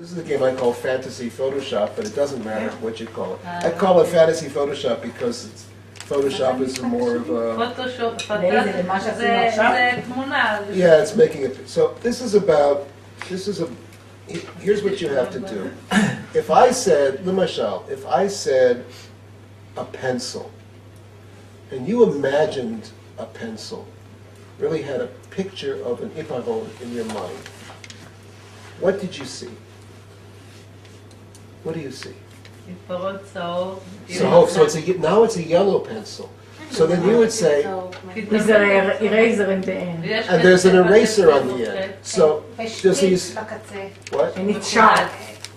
This is a game I call Phantasy Photoshop, but it doesn't matter what you call it. I call it Phantasy Photoshop because Photoshop is more of a... פוטושופ, זה תמונה. Yeah, it's making it... So this is about... Here's what you have to do. If I said, Limashal, if I said a pencil, and you imagined a pencil, really had a picture of an iparon in your mind, what did you see? What do you see? עיפרון צהוב. So now it's a yellow pencil. So then you would say, With an eraser in the end. and there's an eraser on the end. So just use what? And it's sharp.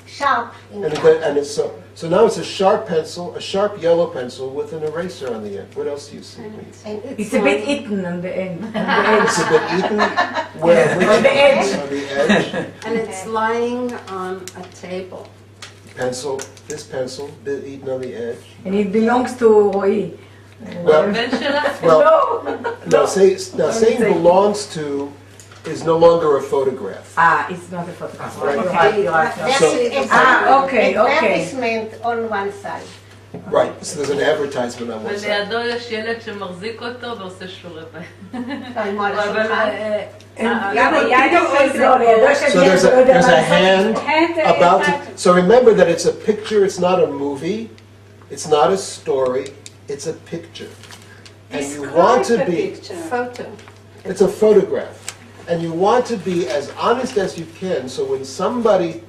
Sharp. And it's so now it's a sharp pencil, a sharp yellow pencil with an eraser on the end. What else do you see? It's a bit eaten on the end. It's a bit eaten. Where? On the edge. On the edge. And it's lying on a table. Pencil. This pencil, bit eaten on the edge. And it belongs to Roy. Well, saying belongs to is no longer a photograph. It's not a photograph. Right. Okay. Advertisement on one side. Right, so there's an advertisement on one side. ולידו יש ילד שמחזיק אותו ועושה שיעורי בית. So there's a hand about to... So remember that it's a picture, it's not a movie, it's not a story, it's a picture. And you want to be... Photo. It's a photograph. And you want to be as honest as you can, so when somebody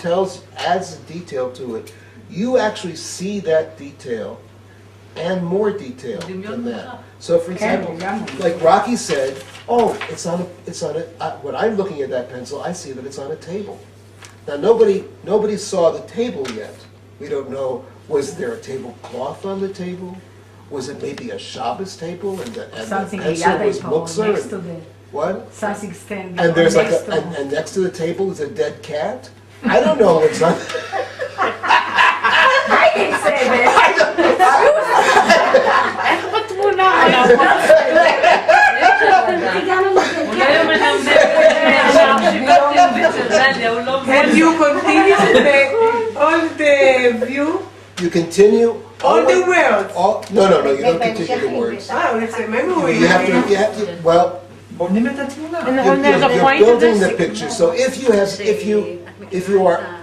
adds a detail to it, you actually see that detail and more detail than that. So for example, like Rocky said, oh, when I'm looking at that pencil, I see that it's on a table. Now nobody saw the table yet. We don't know, was there a tablecloth on the table? Was it maybe a Shabbos table and the pencil was muktzah? What? Something standing. And there's like and next to the table is a dead cat? I don't know what's on. I didn't say Can you continue all the view? You continue all the words. No, you don't continue the words. It's a memory. You have to. Well, you're building the picture. So if you are.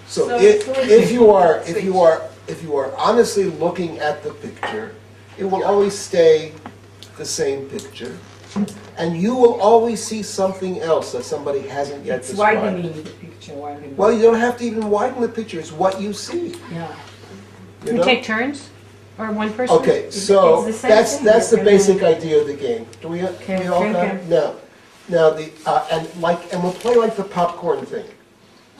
So if you are honestly looking at the picture, it will always stay the same picture, and you will always see something else that somebody hasn't yet it's described. widening the picture. Well, you don't have to even widen the picture. It's what you see. Yeah. You We know? take turns? Or one person? Okay, so It's the same that's thing. the basic idea of the game. Do we all got it? Now and we'll play like the popcorn thing.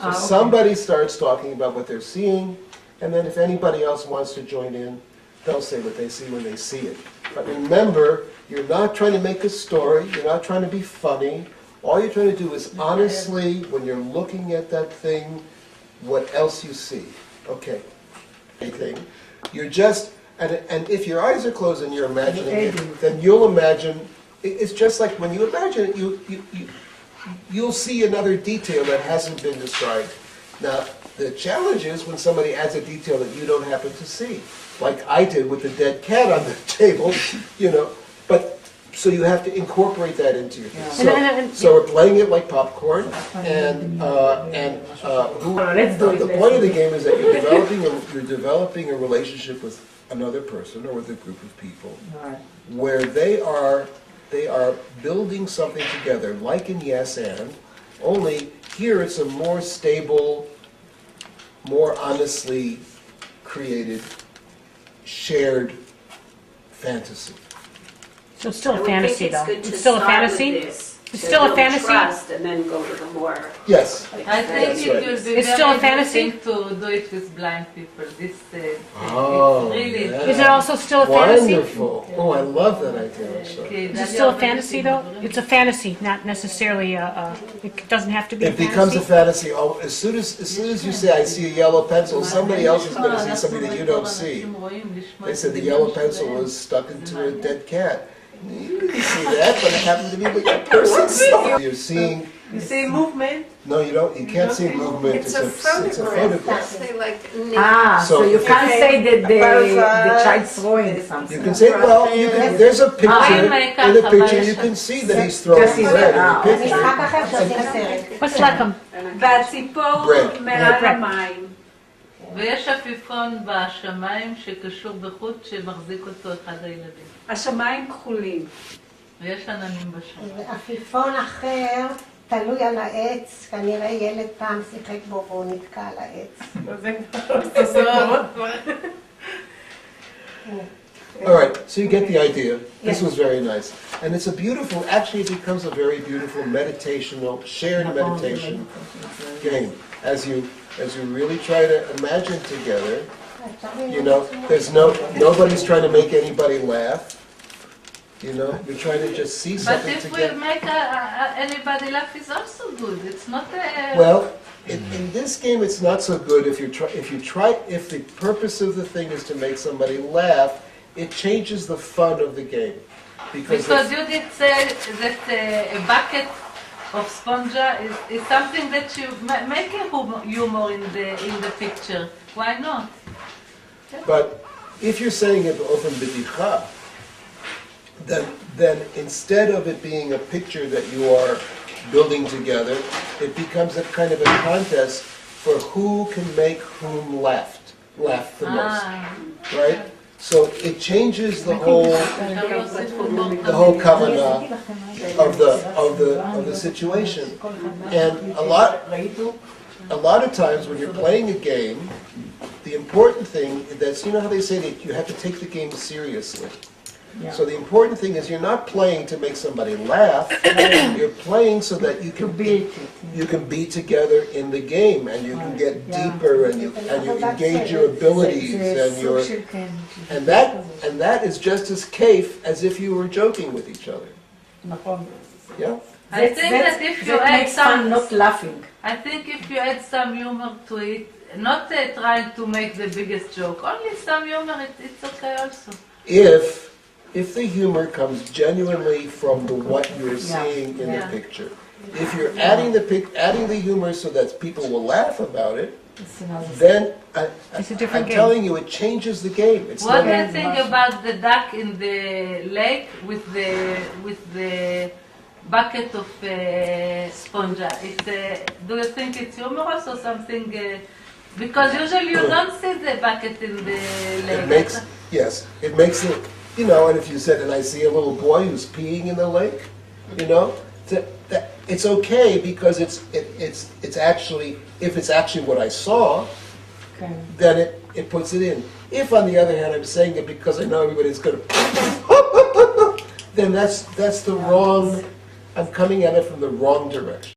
So somebody starts talking about what they're seeing, and then if anybody else wants to join in, they'll say what they see when they see it. But remember, you're not trying to make a story, you're not trying to be funny. All you're trying to do is honestly, when you're looking at that thing, what else you see. Okay. Anything. You're just, and if your eyes are closed and you're imagining it, then you'll imagine, it's just like when you imagine it, you'll see another detail that hasn't been described. Now, the challenge is when somebody adds a detail that you don't happen to see, like I did with the dead cat on the table, but so you have to incorporate that into your thing. So we're playing it like popcorn, and the point of the game is that you're developing a relationship with another person or with a group of people, where they are building something together, like in Yes and, only here it's a more stable, more honestly created, shared fantasy. So it's still a fantasy, though. It's still a fantasy? It's still a fantasy? Trust and then go to the more. Yes. I think it will be It's still a very fantasy? interesting to do it with blind people. This it's really. yeah. Is it also still a fantasy? Wonderful. Oh, I love that idea. So. Is it still a fantasy, though? It's a fantasy, not necessarily it doesn't have to be a It fantasy. becomes a fantasy. Oh, as soon as you say, I see a yellow pencil, somebody else is going to see something that you don't see. They said the yellow pencil was stuck into a dead cat. You didn't see that, but it happened to be what that person saw. You're seeing, You say movement? no, you don't, you can't see movement, It's it's a a photograph. photograph. Say like So you can't Okay. say that the But, child's throwing You something. can say, well, you can, there's a picture, in the picture you can see that he's throwing Just see bread in that, the זה picture. משחק אחר שעושים בסרט. What's like them? והציפור Bread. מעל Bread. המים. ויש עפיפון בשמיים שקשור בחוט שמחזיק אותו אחד הילדים. השמיים כחולים. ויש עננים בשמיים. ועפיפון אחר תלוי על העץ, כנראה ילד פעם שיחק בו והוא נתקע על העץ. All right, so you get the idea. This was very nice. And it's a beautiful, actually it becomes a very beautiful meditational, shared meditation game. As you really try to imagine together, you know, nobody's trying to make anybody laugh. You know, you're trying to just see But something if we together. make anybody laugh, it's also good. It's not a... Well, in this game, it's not so good if if the purpose of the thing is to make somebody laugh, it changes the fun of the game. Because you did say that a bucket of sponge is something that you make a humor in the picture. Why not? But if you're saying it often b'dicha, then instead of it being a picture that you are building together, it becomes a kind of a contest for who can make whom laugh the most, right? So it changes the whole kavanah of the situation. And a lot of times when you're playing a game, the important thing that's, you know how they say that you have to take the game seriously. So the important thing is you're not playing to make somebody laugh. You're playing so that you can be together in the game, and you can get deeper, and you engage your abilities, and that is just as kafe as if you were joking with each other. Yeah. I think that if you add makes fun, some... not laughing. I think if you add some humor to it, not trying to make the biggest joke, only some humor, it's okay also. If the humor comes genuinely from what you're seeing in the picture, if you're adding the humor so that people will laugh about it, then It's a different I'm game. telling you, it changes the game. It's What not, do you think about the duck in the lake with the bucket of sponge? Do you think it's humorous or something? Because usually you don't see the bucket in the lake. it makes it, you know, and if you said, and I see a little boy who's peeing in the lake, you know, it's okay because it's actually, if it's actually what I saw, then it puts it in. If, on the other hand, I'm saying it because I know everybody's going to, then that's the wrong, I'm coming at it from the wrong direction.